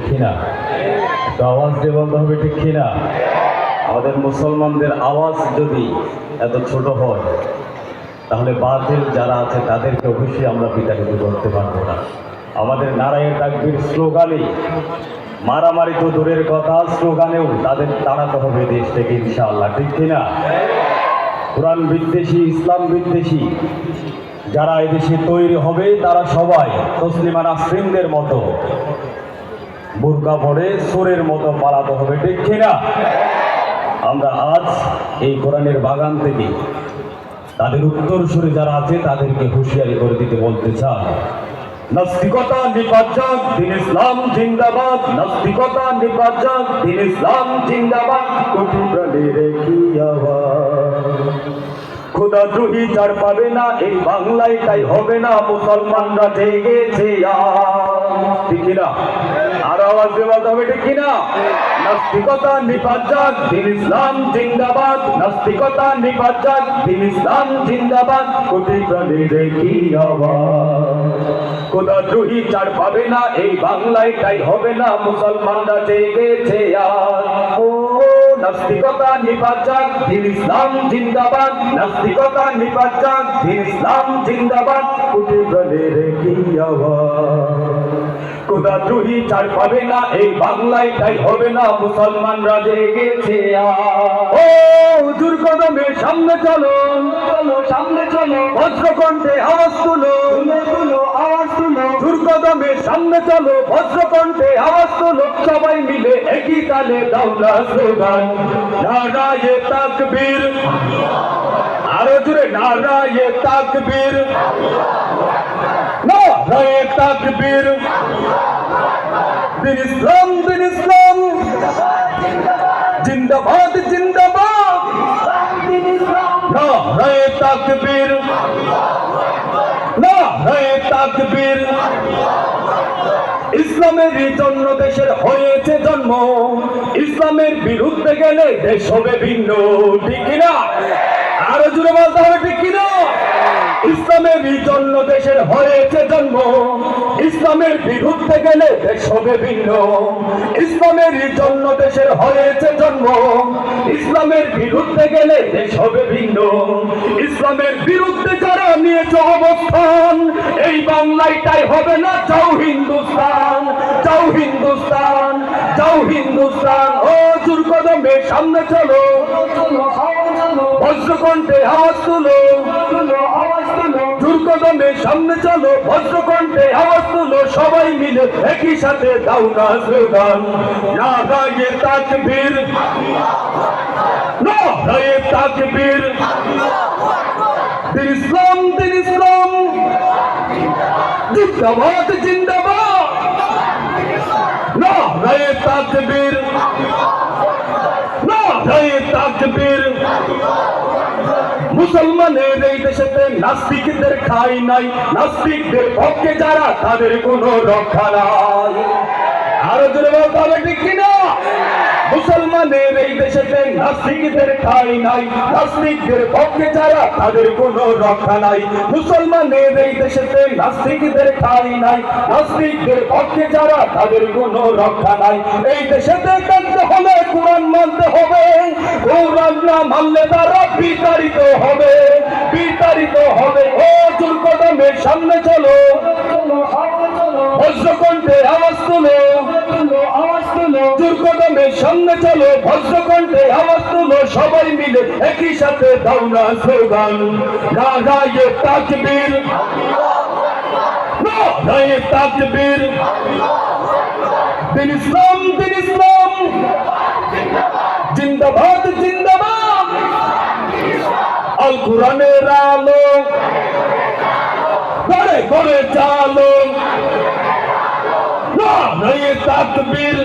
কিনা? তো আওয়াজ দিয়ে বলতে হবে ঠিক কিনা? আমাদের মুসলমানদের আওয়াজ যদি এত ছোট হয় তাহলে বাতিল যারা আছে তাদেরকে অবশ্যই আমরা বিতাড়িত করতে পারবো না। আমাদের নারায়ে তাকবীর স্লোগানে, মারামারি তো দূরের কথা, স্লোগানেও তাদের তাড়াতে হবে দেশ থেকে ইনশাআল্লাহ, ঠিক কিনা? কোরআন বিদ্বেষী, ইসলাম বিদ্বেষী যারা এদেশে তৈরি হবে তারা সবাই তসলিমা নাসরিনদের মতো বোরকা পরে চোরের মতো পালাতে হবে, ঠিক কিনা? আমরা আজ এই কোরআনের বাগান থেকে তাদের উত্তরসূরি যারা আছে তাদেরকে হুঁশিয়ারি করে দিতে বলতে চাই, নাস্তিকতা নিপাত যাক, দ্বীন ইসলাম জিন্দাবাদ। নাস্তিকতা নিপাত যাক, দ্বীন ইসলাম জিন্দাবাদ। কোটি প্রাণের কি আওয়াজ, খোদাদ্রোহী ছাড় পাবে না এই বাংলায়, তাই হবে না মুসলমানরা জেগেছে ঠিক কিনা? আর আওয়াজ দেওয়া হবে ঠিক কিনা? নাস্তিকতা নিপাত যাক, দ্বীন ইসলাম জিন্দাবাদ। নাস্তিকতা নিপাত যাক, দ্বীন ইসলাম জিন্দাবাদ। কোটি প্রাণের কি আওয়াজ, খোদাদ্রোহী ছাড় পাবে না এই বাংলায়, তাই হবে না মুসলমানরা জেগেছে ও নাস্তিকতা নিপাত যাক, দ্বীন ইসলাম জিন্দাবাদ। নাস্তিকতা নিপাত যাক, দ্বীন ইসলাম জিন্দাবাদ। কোটি প্রাণের কি আওয়াজ, খোদাদ্রোহী ছাড় পাবে না এই বাংলায়, তাই হবে না মুসলমানরা জেগেছে ও হুজুর কদমে সামনে চলো, চলো সামনে চলো, বজ্রকণ্ঠে আওয়াজ তুলো, তুলো আওয়াজ তুলো। হুজুর কদমে সামনে চলো, বজ্রকণ্ঠে আওয়াজ তুলো। সবাই মিলে একই তালে দাও না স্লোগান, নারায়ে তাকবীর, আরো জোরে নারায়ে তাকবীর, নারায়ে তাকবীর। দ্বীন ইসলাম, দ্বীন ইসলাম জিন্দাবাদ, জিন্দাবাদ। নারায়ে তাকবীর, নারায়ে তাকবীর। ইসলামের জন্য দেশের হয়েছে জন্ম, ইসলামের বিরুদ্ধে গেলে দেশ হবে ভিন্ন, ঠিক কিনা? আরো জোরে বলতে হবে ঠিক কিনা? ইসলামের জন্য দেশের হয়েছে জন্ম, ইসলামের বিরুদ্ধে গেলে দেশ হবে ভিন্ন। ইসলামের জন্য দেশের হয়েছে জন্ম, ইসলামের বিরুদ্ধে গেলে দেশ হবে ভিন্ন। ইসলামের বিরুদ্ধে যারা নিয়েছে অবস্থান, এই বাংলায় তাই হবে না। যাও হিন্দুস্তান, যাও হিন্দুস্তান, যাও হিন্দুস্তান। ও জোর কদমে সামনে চলো, বজ্রকণ্ঠে আওয়াজ তুলো, আওয়াজ তুলো। জোর কদমে সামনে চলো, বজ্রকণ্ঠে আওয়াজ তুলো। সবাই মিলে একই সাথে দাও না স্লোগান, নারায়ে তাকবীর, নারায়ে তাকবীর। দ্বীন ইসলাম, দ্বীন ইসলাম জিন্দাবাদ, জিন্দাবাদ। নারায়ে তাকবীর, নারায়ে তাকবীর। মুসলমানের এই দেশেতে নাস্তিকদের ঠাঁই নাই, নাস্তিকদের পক্ষে যারা তাদের কোনো রক্ষা নাই। আরো জোরে বলতে হবে ঠিক কিনা? মুসলমানের এই দেশেতে নাস্তিকদের ঠাঁই নাই, নাস্তিকদের পক্ষে যারা তাদের কোনো রক্ষা নাই। মুসলমানের এই দেশেতে নাস্তিকদের ঠাঁই নাই, নাস্তিকদের পক্ষে যারা তাদের কোনো রক্ষা নাই। এই দেশেতে থাকতে হলে কোরআন মানতে হবে, কোরআন না মানলে তারা বিতাড়িত হবে, বিতাড়িত হবে। ও জোর কদমে সামনে চলো, বজ্রকণ্ঠে আওয়াজ তুলো, আওয়াজ তুলো। জোর কদমে সামনে চলো, বজ্রকণ্ঠে আওয়াজ তুলো। সবাই মিলে একই সাথে দাও না স্লোগান, নারায়ে তাকবীর, নারায়ে তাকবীর। দ্বীন ইসলাম, দ্বীন ইসলাম জিন্দাবাদ, জিন্দাবাদ। আল কোরআনের আলো ঘরে ঘরে চালো, নারায়ে তাকবীর,